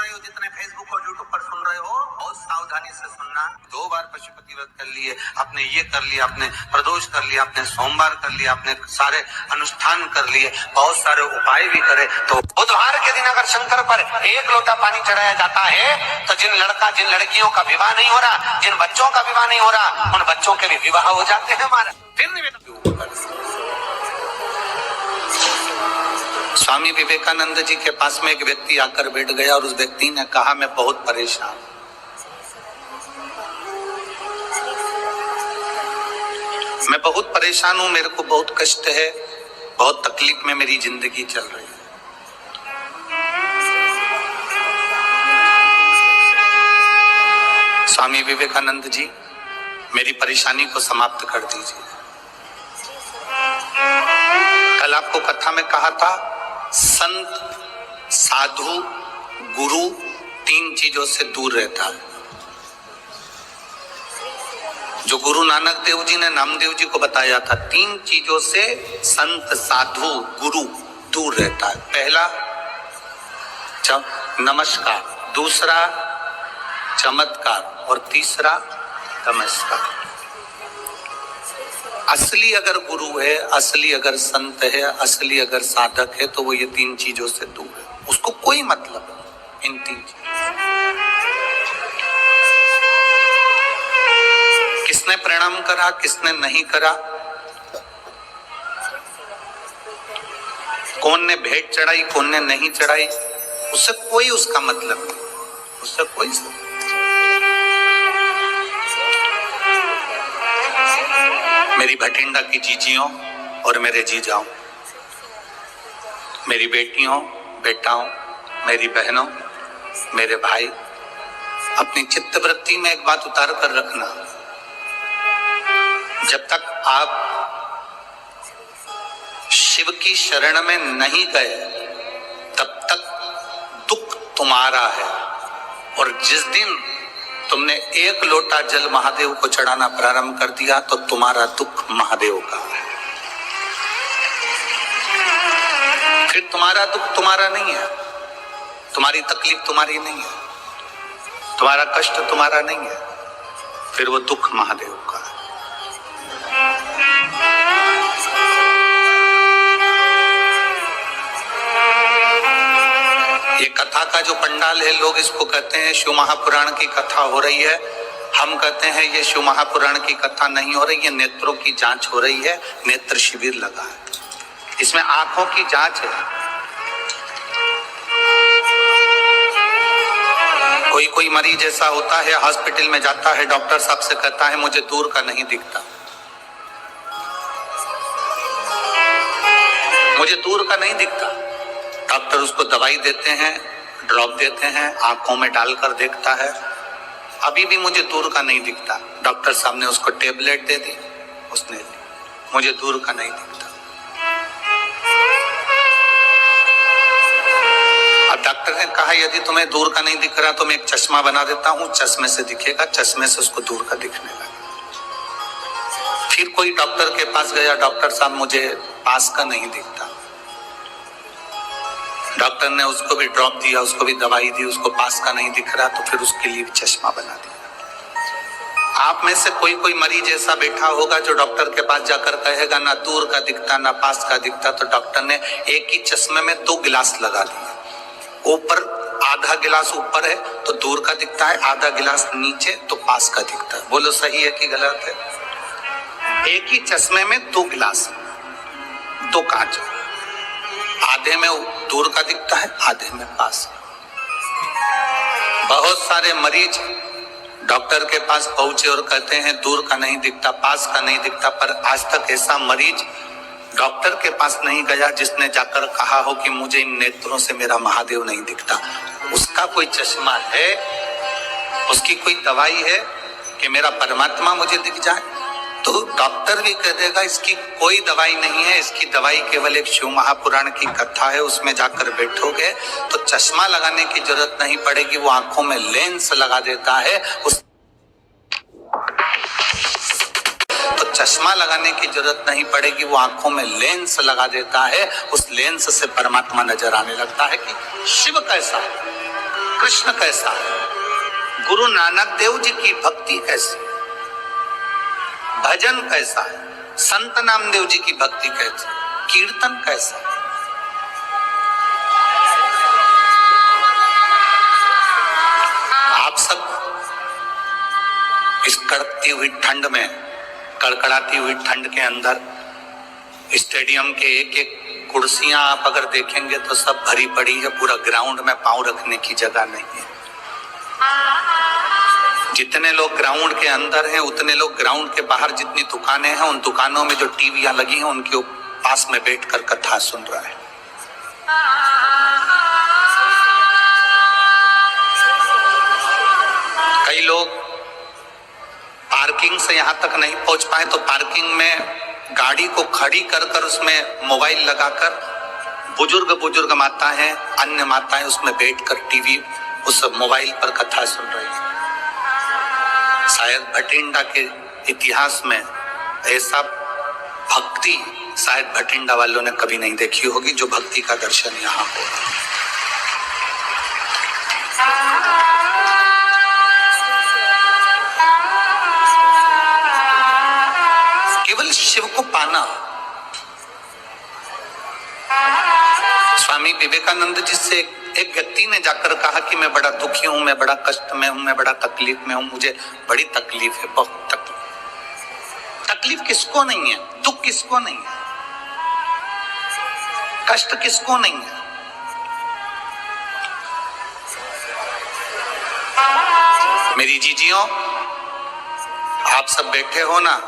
रहे हो, जितने फेसबुक और यूट्यूब पर सुन रहे हो, बहुत सावधानी से सुनना। 2 बार पशुपति व्रत कर लिए, आपने ये कर लिया, आपने प्रदोष कर लिया, आपने सोमवार कर लिया, आपने सारे अनुष्ठान कर लिए, बहुत सारे उपाय भी करे, तो बुधवार के दिन अगर शंकर पर 1 लोटा पानी चढ़ाया जाता है तो जिन लड़कियों का विवाह नहीं हो रहा, जिन बच्चों का विवाह नहीं हो रहा, उन बच्चों के भी विवाह हो जाते हैं हमारे। स्वामी विवेकानंद जी के पास में एक व्यक्ति आकर बैठ गया और उस व्यक्ति ने कहा, मैं बहुत परेशान, मैं बहुत परेशान हूं, मेरे को बहुत कष्ट है, बहुत तकलीफ में मेरी जिंदगी चल रही है। स्वामी विवेकानंद जी, मेरी परेशानी को समाप्त कर दीजिए। कल आपको कथा में कहा था, संत, साधु, गुरु 3 चीजों से दूर रहता है। जो गुरु नानक देव जी ने नामदेव जी को बताया था, 3 चीजों से संत, साधु, गुरु दूर रहता है। पहला नमस्कार, दूसरा चमत्कार और तीसरा नमस्कार। असली अगर गुरु है, असली अगर संत है, असली अगर साधक है, तो वो ये 3 चीजों से दूर है। उसको कोई मतलब नहीं इन 3 चीजों। किसने प्रणाम करा, किसने नहीं करा, कौन ने भेंट चढ़ाई, कौन ने नहीं चढ़ाई, उससे कोई उसका मतलब नहीं, उससे कोई सब। मेरी भटिंडा की जीजियों और मेरे जीजाओं, मेरी बेटियों, बेटाओं, मेरी बहनों, मेरे भाई, अपनी चित्तवृत्ति में एक बात उतार कर रखना, जब तक आप शिव की शरण में नहीं गए तब तक दुख तुम्हारा है, और जिस दिन तुमने 1 लोटा जल महादेव को चढ़ाना प्रारंभ कर दिया तो तुम्हारा दुख महादेव का है। फिर तुम्हारा दुख तुम्हारा नहीं है, तुम्हारी तकलीफ तुम्हारी नहीं है, तुम्हारा कष्ट तुम्हारा नहीं है, फिर वो दुख महादेव का है। ये कथा का जो पंडाल है, लोग इसको कहते हैं शिव महापुराण की कथा हो रही है। हम कहते हैं ये शिव महापुराण की कथा नहीं हो रही है, नेत्रों की जांच हो रही है, नेत्र शिविर लगा है, इसमें आंखों की जांच है। कोई मरीज ऐसा होता है, हॉस्पिटल में जाता है, डॉक्टर साहब से कहता है मुझे दूर का नहीं दिखता, मुझे दूर का नहीं दिखता। डॉक्टर उसको दवाई देते हैं, ड्रॉप देते हैं, आंखों में डालकर देखता है, अभी भी मुझे दूर का नहीं दिखता। डॉक्टर साहब ने उसको टेबलेट दे दी, उसने ली, मुझे दूर का नहीं दिखता। अब डॉक्टर ने कहा यदि तुम्हें दूर का नहीं दिख रहा तो मैं एक चश्मा बना देता हूं, चश्मे से दिखेगा, चश्मे से उसको दूर का दिखने लगा। फिर कोई डॉक्टर के पास गया, डॉक्टर साहब मुझे पास का नहीं दिखता। डॉक्टर ने उसको भी ड्रॉप दिया, उसको भी दवाई दी, उसको पास का नहीं दिख रहा तो फिर उसके लिए भी चश्मा बना दिया। आप में से कोई मरीज ऐसा बैठा होगा जो डॉक्टर के पास जाकर कहेगा ना दूर का दिखता ना पास का दिखता, तो डॉक्टर ने एक ही चश्मे में 2 गिलास लगा दिए। ऊपर आधा गिलास ऊपर है तो दूर का दिखता है, आधा गिलास नीचे तो पास का दिखता है। बोलो सही है कि गलत है? एक ही चश्मे में 2 गिलास, 2 कांच, आधे में दूर का दिखता है, आधे में पास। बहुत सारे मरीज डॉक्टर के पास पहुंचे और कहते हैं दूर का नहीं दिखता, पास का नहीं दिखता, पर आज तक ऐसा मरीज डॉक्टर के पास नहीं गया जिसने जाकर कहा हो कि मुझे इन नेत्रों से मेरा महादेव नहीं दिखता। उसका कोई चश्मा है, उसकी कोई दवाई है कि मेरा परमात्मा मुझे दिख जाए? तो डॉक्टर भी कह देगा इसकी कोई दवाई नहीं है, इसकी दवाई केवल एक शिव महापुराण की कथा है, उसमें जाकर बैठोगे तो चश्मा लगाने की जरूरत नहीं पड़ेगी, वो आंखों में लेंस लगा देता है। तो चश्मा लगाने की जरूरत नहीं पड़ेगी, वो आंखों में लेंस लगा देता है, उस लेंस से परमात्मा नजर आने लगता है कि शिव कैसा है। कृष्ण कैसा है, गुरु नानक देव जी की भक्ति कैसी, भजन कैसा है, संत नामदेव जी की भक्ति कैसी, कीर्तन कैसा है। आप सब इस कड़कती हुई ठंड में, कड़कड़ाती हुई ठंड के अंदर स्टेडियम के एक एक कुर्सियां आप अगर देखेंगे तो सब भरी पड़ी है, पूरा ग्राउंड में पांव रखने की जगह नहीं है। जितने लोग ग्राउंड के अंदर हैं उतने लोग ग्राउंड के बाहर जितनी दुकानें हैं उन दुकानों में जो टीवियां लगी हैं उनके पास में बैठकर कथा सुन रहा है। कई लोग पार्किंग से यहां तक नहीं पहुंच पाए तो पार्किंग में गाड़ी को खड़ी कर कर उसमें मोबाइल लगाकर बुजुर्ग माताएं, अन्य माताएं उसमें बैठकर टीवी उस मोबाइल पर कथा सुन रही है। शायद भटिंडा के इतिहास में ऐसा भक्ति शायद भटिंडा वालों ने कभी नहीं देखी होगी जो भक्ति का दर्शन यहाँ हो। केवल शिव को पाना। स्वामी विवेकानंद जी से एक व्यक्ति ने जाकर कहा कि मैं बड़ा दुखी हूं, मैं बड़ा कष्ट में हूं, मैं बड़ा तकलीफ में हूं, मुझे बड़ी तकलीफ है, बहुत तकलीफ। तकलीफ किसको नहीं है, दुख किसको नहीं है, कष्ट किसको नहीं है। मेरी जीजियों, आप सब बैठे हो ना,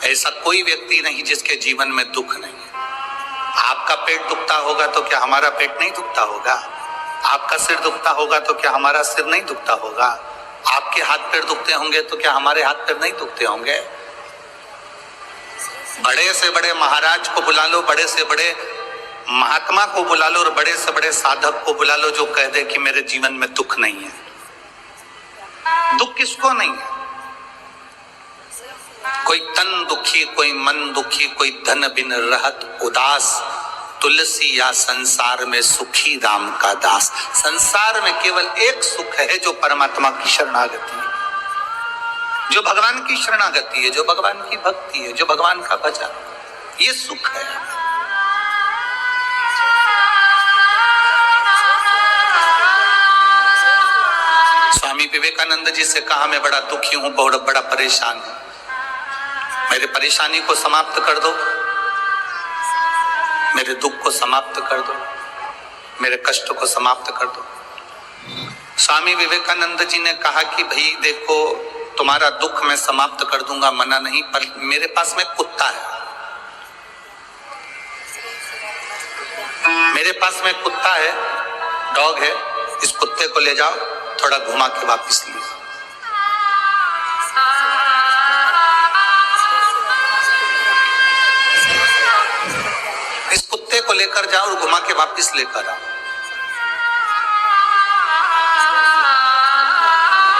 ऐसा कोई व्यक्ति नहीं जिसके जीवन में दुख नहीं है। आपका पेट दुखता होगा तो क्या हमारा पेट नहीं दुखता होगा? आपका सिर दुखता होगा तो क्या हमारा सिर नहीं दुखता होगा? आपके हाथ पैर दुखते होंगे तो क्या हमारे हाथ पैर नहीं दुखते होंगे? बड़े से बड़े महाराज को बुला लो, बड़े से बड़े महात्मा को बुला लो और बड़े से बड़े साधक को बुला लो जो कह दे कि मेरे जीवन में दुख नहीं है। दुख किसको नहीं है? कोई तन दुखी, कोई मन दुखी, कोई धन बिन रहत उदास, तुलसी या संसार में सुखी राम का दास। संसार में केवल एक सुख है जो परमात्मा की शरणागति है, जो भगवान की शरणागति है, जो भगवान की भक्ति है, जो भगवान का भजन, ये सुख है। स्वामी विवेकानंद जी से कहा मैं बड़ा दुखी हूं, बहुत बड़ा परेशान हूं, मेरे परेशानी को समाप्त कर दो, मेरे दुख को समाप्त कर दो, मेरे कष्ट को समाप्त कर दो। स्वामी विवेकानंद जी ने कहा कि भाई देखो, तुम्हारा दुख मैं समाप्त कर दूंगा, मना नहीं, पर मेरे पास में कुत्ता है, मेरे पास में कुत्ता है, डॉग है, इस कुत्ते को ले जाओ, थोड़ा घुमा के वापस ले। इस कुत्ते को लेकर जाओ और घुमा के वापस लेकर आओ।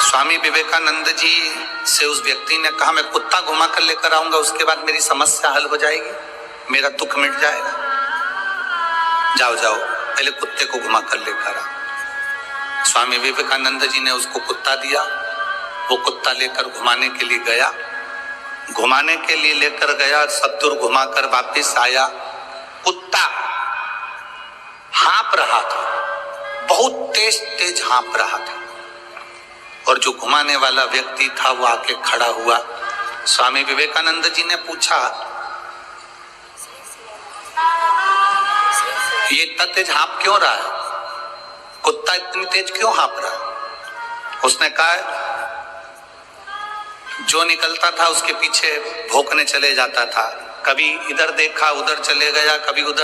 स्वामी विवेकानंद जी से उस व्यक्ति ने कहा मैं कुत्ता घुमा कर लेकर आऊंगा, उसके बाद मेरी समस्या हल हो जाएगी, मेरा दुख मिट जाएगा। जाओ जाओ, पहले कुत्ते को घुमा कर लेकर आओ। स्वामी विवेकानंद जी ने उसको कुत्ता दिया, वो कुत्ता लेकर घुमाने के लिए गया, घुमाने के लिए लेकर गया, सब दूर घुमाकर वापिस आया। कुत्ता हाँप रहा था, बहुत तेज तेज हाँप रहा था, और जो घुमाने वाला व्यक्ति था वो आके खड़ा हुआ। स्वामी विवेकानंद जी ने पूछा ये इतना तेज हाँप क्यों रहा है, कुत्ता इतनी तेज क्यों हाँप रहा है? उसने कहा जो निकलता था उसके पीछे भौंकने चले जाता था, कभी इधर देखा उधर चले गया, कभी उधर